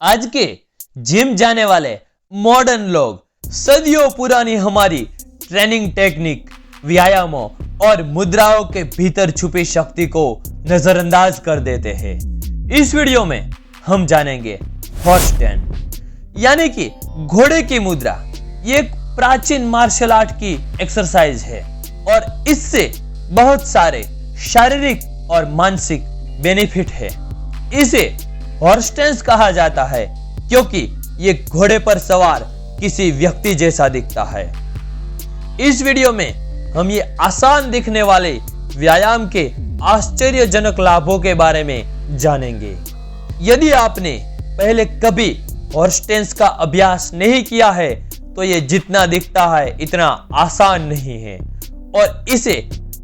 आज के जिम जाने वाले मॉडर्न लोग सदियों पुरानी हमारी ट्रेनिंग टेक्निक, व्यायामों और मुद्राओं के भीतर छुपी शक्ति को नजरअंदाज कर देते हैं। इस वीडियो में हम जानेंगे हॉर्स स्टैंड यानी कि घोड़े की मुद्रा। ये एक प्राचीन मार्शल आर्ट की एक्सरसाइज है और इससे बहुत सारे शारीरिक और मानसिक बेनिफिट है। इसे हॉर्स स्टैंड कहा जाता है क्योंकि ये घोड़े पर सवार किसी व्यक्ति जैसा दिखता है। इस वीडियो में हम ये आसान दिखने वाले व्यायाम के आश्चर्यजनक लाभों के बारे में जानेंगे। यदि आपने पहले कभी हॉर्स स्टैंड का अभ्यास नहीं किया है तो ये जितना दिखता है इतना आसान नहीं है और इसे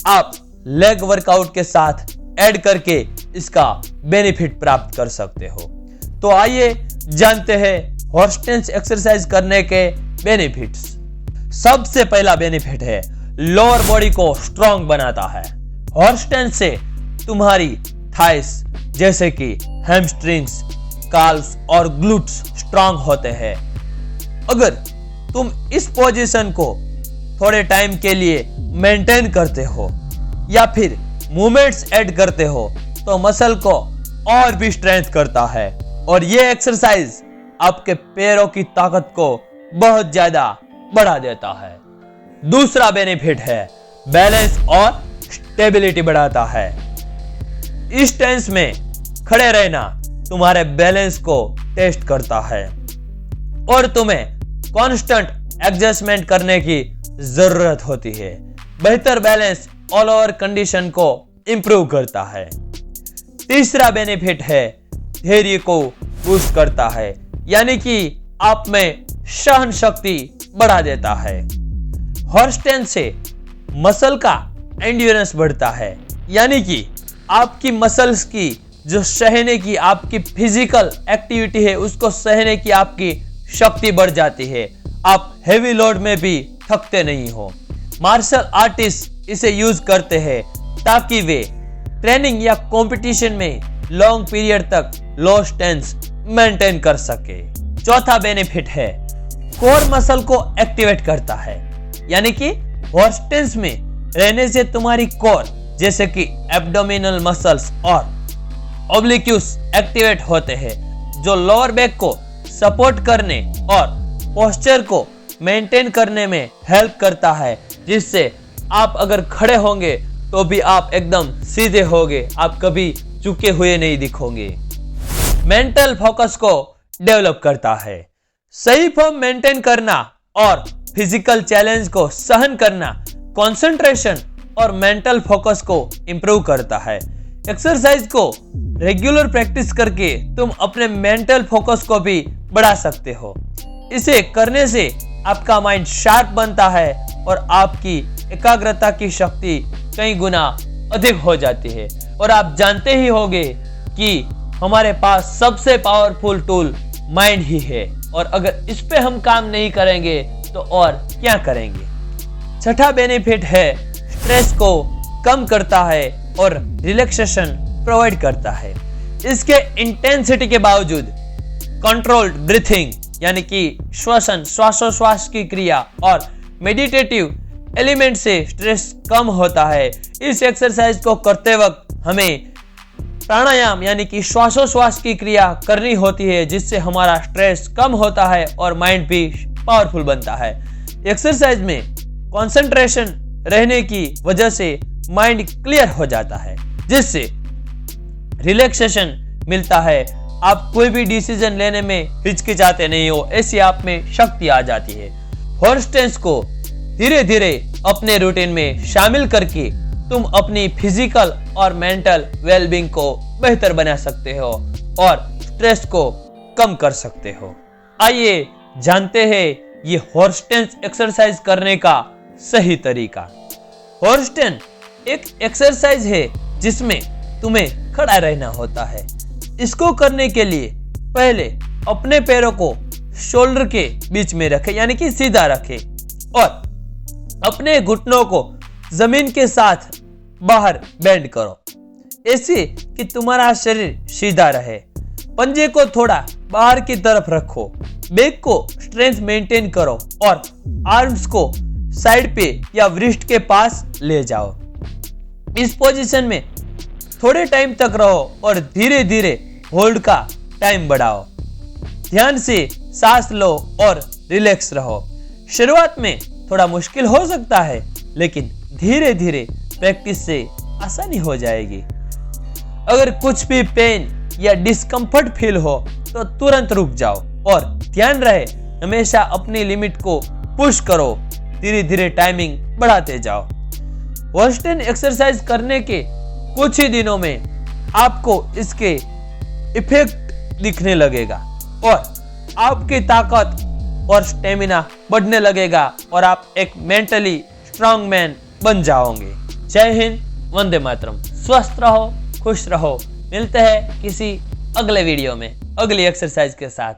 आप लेग वर्कआउट के साथ ऐड करके इसका बेनिफिट प्राप्त कर सकते हो। तो आइए जानते हैं हॉर्स स्टैंड एक्सरसाइज करने के बेनिफिट्स। सबसे पहला बेनिफिट है लोअर बॉडी को स्ट्रांग बनाता है। हॉर्स स्टैंड से तुम्हारी थाइस जैसे कि हैमस्ट्रिंग्स, काल्व्स और ग्लूट्स स्ट्रांग होते हैं। अगर तुम इस पोजीशन को थोड़े टाइम के लिए मेंटेन करते हो या फिर मूवमेंट्स ऐड करते हो तो मसल को और भी स्ट्रेंथ करता है और ये एक्सरसाइज आपके पैरों की ताकत को बहुत ज्यादा बढ़ा देता है। दूसरा बेनिफिट है बैलेंस और स्टेबिलिटी बढ़ाता है। इस स्टैंस में खड़े रहना तुम्हारे बैलेंस को टेस्ट करता है और तुम्हें कांस्टेंट एडजस्टमेंट करने की जरूरत होती है। बेहतर बैलेंस ऑल ओवर कंडीशन को इंप्रूव करता है। तीसरा बेनिफिट है धैर्य को बूस्ट करता है यानी कि आप में सहन शक्ति बढ़ा देता है। हॉर्स स्टैंड से मसल का एंड्योरेंस बढ़ता है यानी कि आपकी मसल्स की जो सहने की आपकी फिजिकल एक्टिविटी है उसको सहने की आपकी शक्ति बढ़ जाती है। आप हेवी लोड में भी थकते नहीं हो। मार्शल आर्टिस्ट इसे यूज करते हैं ताकि वे ट्रेनिंग या कंपटीशन में लॉन्ग पीरियड तक लो स्टैंस मेंटेन कर सके। चौथा बेनिफिट है कोर मसल को एक्टिवेट करता है यानी कि हॉर्स स्टैंड में रहने से तुम्हारी कोर जैसे कि एब्डोमिनल मसल्स और ऑब्लिक्यूस एक्टिवेट होते हैं जो लोअर बैक को सपोर्ट करने और पोस्चर को मेंटेन करने में हेल्प करता है, जिससे आप अगर खड़े होंगे तो भी आप एकदम सीधे होंगे, आप कभी झुके हुए नहीं दिखोगे। मेंटल फोकस को डेवलप करता है। सही फॉर्म मेंटेन करना और फिजिकल चैलेंज को सहन करना कंसंट्रेशन और मेंटल फोकस को इंप्रूव करता है। एक्सरसाइज को रेगुलर प्रैक्टिस करके तुम अपने मेंटल फोकस को भी बढ़ा सकते हो। इसे करने से आपका माइंड शार्प बनता है और आपकी एकाग्रता की शक्ति कई गुना अधिक हो जाती है। और आप जानते ही होंगे कि हमारे पास सबसे पावरफुल टूल माइंड ही है और अगर इस पे हम काम नहीं करेंगे तो और क्या करेंगे। छठा बेनिफिट है स्ट्रेस को कम करता है और रिलैक्सेशन प्रोवाइड करता है। इसके इंटेंसिटी के बावजूद कंट्रोल्ड ब्रीथिंग यानी कि श्वसन श्वासोश्वास की क्रिया और मेडिटेटिव एलिमेंट से स्ट्रेस कम होता है। इस एक्सरसाइज को करते वक्त हमें प्राणायाम यानी कि श्वासोश्वास की क्रिया करनी होती है जिससे हमारा स्ट्रेस कम होता है और माइंड भी पावरफुल बनता है। एक्सरसाइज में कंसंट्रेशन रहने की वजह से माइंड क्लियर हो जाता है जिससे रिलैक्सेशन मिलता है। आप कोई भी डिसीजन लेने में हिचकिचाते नहीं हो, ऐसी आप में शक्ति आ जाती है। हॉर्स स्टैंड को धीरे धीरे अपने रूटीन में शामिल करके तुम अपनी फिजिकल और मेंटल वेलबींग को बेहतर बना सकते हो और स्ट्रेस को कम कर सकते हो। आइए जानते हैं ये हॉर्स स्टैंड एक्सरसाइज करने का सही तरीका। हॉर्स स्टैंड एक एक्सरसाइज है जिसमें तुम्हें खड़ा रहना होता है। इसको करने के लिए पहले अपने पैरों को शोल्डर के बीच में रखें यानी कि सीधा रखें और अपने घुटनों को जमीन के साथ बाहर बेंड करो ऐसे कि तुम्हारा शरीर सीधा रहे। पंजे को थोड़ा बाहर की तरफ रखो, बैक को स्ट्रेंथ मेंटेन करो और आर्म्स को साइड पे या व्रिस्ट के पास ले जाओ। इस पोजीशन में थोड़े टाइम तक रहो और धीरे धीरे होल्ड का टाइम बढ़ाओ। ध्यान से सांस लो और रिलैक्स रहो। शुरुआत में थोड़ा मुश्किल हो सकता है, लेकिन धीरे धीरे प्रैक्टिस से आसानी हो जाएगी। अगर कुछ भी पेन या डिस्कंफर्ट फील हो तो तुरंत रुक जाओ और ध्यान रहे हमेशा अपनी लिमिट को पुश करो। धीरे धीरे टाइमिंग बढ़ाते जाओ। वर्स्टेन एक्सरसाइज करने के कुछ ही दिनों में आपको इसके इफेक्ट दिखने लगेगा और आपकी ताकत और स्टेमिना बढ़ने लगेगा और आप एक मेंटली स्ट्रांग मैन बन जाओगे। जय हिंद, वंदे मातरम। स्वस्थ रहो, खुश रहो। मिलते हैं किसी अगले वीडियो में अगली एक्सरसाइज के साथ।